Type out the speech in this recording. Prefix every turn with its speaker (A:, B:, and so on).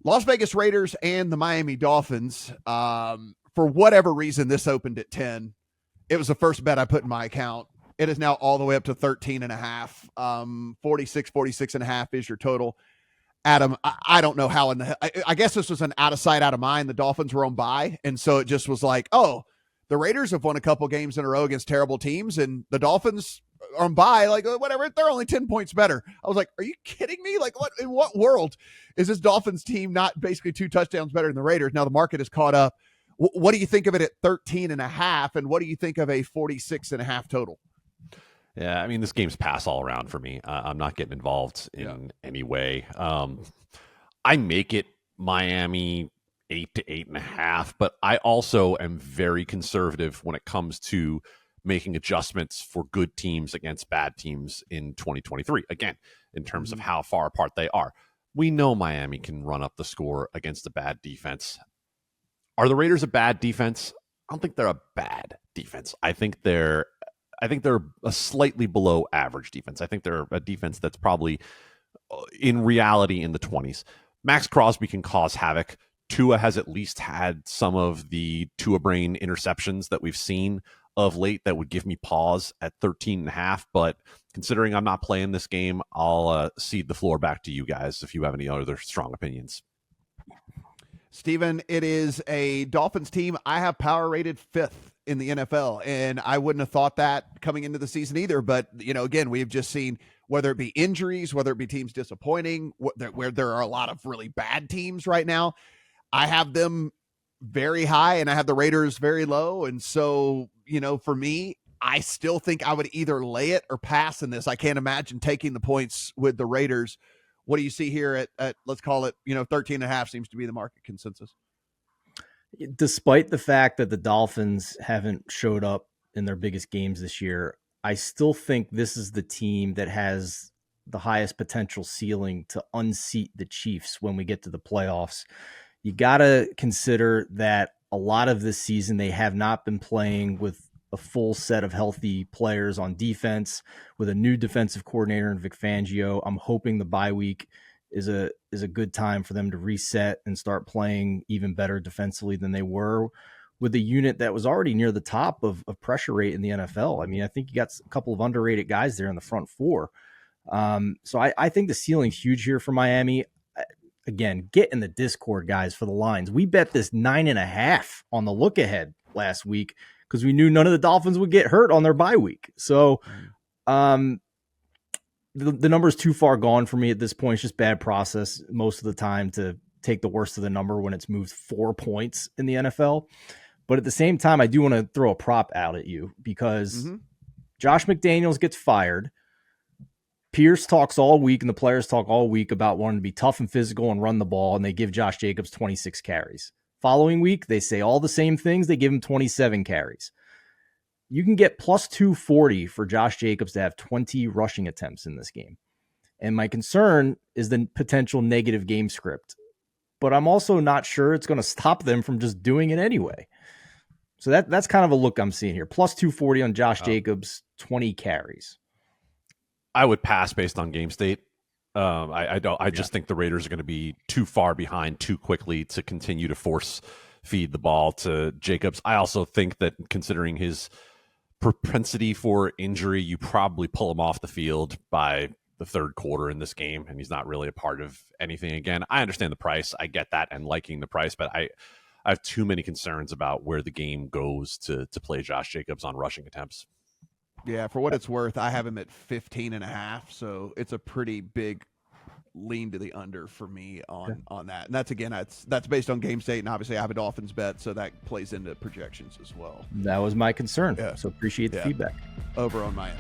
A: Las Vegas Raiders and the Miami Dolphins. For whatever reason, this opened at 10. It was the first bet I put in my account. It is now all the way up to 13.5. 46 and a half is your total. Adam, I don't know how I guess this was an out of sight, out of mind. The Dolphins were on bye. And so it just was like, oh, the Raiders have won a couple games in a row against terrible teams, and the Dolphins are on bye, like whatever, they're only 10 points better. I was like, are you kidding me? Like, what in what world is this Dolphins team not basically 2 touchdowns better than the Raiders? Now the market is caught up. What do you think of it at 13.5? And what do you think of a 46.5 total?
B: Yeah, I mean, this game's pass all around for me. I'm not getting involved in any way. I make it Miami 8 to 8.5, but I also am very conservative when it comes to making adjustments for good teams against bad teams in 2023. Again, in terms of how far apart they are. We know Miami can run up the score against a bad defense. Are the Raiders a bad defense? I don't think they're a bad defense. I think they're a slightly below average defense. I think they're a defense that's probably in reality in the 20s. Max Crosby can cause havoc. Tua has at least had some of the Tua brain interceptions that we've seen of late that would give me pause at 13.5. But considering I'm not playing this game, I'll cede the floor back to you guys if you have any other strong opinions.
A: Steven, it is a Dolphins team I have power rated 5th in the NFL, and I wouldn't have thought that coming into the season either. But, again, we've just seen whether it be injuries, whether it be teams disappointing, where there are a lot of really bad teams right now. I have them very high, and I have the Raiders very low. And so, for me, I still think I would either lay it or pass in this. I can't imagine taking the points with the Raiders. What do you see here at let's call it, 13.5 seems to be the market consensus.
C: Despite the fact that the Dolphins haven't showed up in their biggest games this year, I still think this is the team that has the highest potential ceiling to unseat the Chiefs when we get to the playoffs. You got to consider that a lot of this season they have not been playing with a full set of healthy players on defense, with a new defensive coordinator in Vic Fangio. I'm hoping the bye week is a good time for them to reset and start playing even better defensively than they were, with a unit that was already near the top of pressure rate in the NFL. I mean, I think you got a couple of underrated guys there in the front four. So I think the ceiling's huge here for Miami. Again, get in the Discord, guys, for the lines. We bet this 9.5 on the look ahead last week because we knew none of the Dolphins would get hurt on their bye week. So the number is too far gone for me at this point. It's just bad process most of the time to take the worst of the number when it's moved 4 points in the NFL. But at the same time, I do want to throw a prop out at you because Josh McDaniels gets fired. Pierce talks all week and the players talk all week about wanting to be tough and physical and run the ball, and they give Josh Jacobs 26 carries. Following week, they say all the same things. They give him 27 carries. You can get plus 240 for Josh Jacobs to have 20 rushing attempts in this game. And my concern is the potential negative game script. But I'm also not sure it's going to stop them from just doing it anyway. So that's kind of a look I'm seeing here. Plus 240 on Josh Jacobs, 20 carries.
B: I would pass based on game state. I just think the Raiders are going to be too far behind too quickly to continue to force feed the ball to Jacobs. I also think that considering his propensity for injury, you probably pull him off the field by the third quarter in this game, and he's not really a part of anything. Again, I understand the price. I get that and liking the price, but I have too many concerns about where the game goes to play Josh Jacobs on rushing attempts.
A: Yeah, for what it's worth, I have him at 15.5, so it's a pretty big lean to the under for me on that. And that's based on game state, and obviously I have a Dolphins bet, so that plays into projections as well.
C: That was my concern. Yeah. So appreciate the feedback.
A: Over on my end.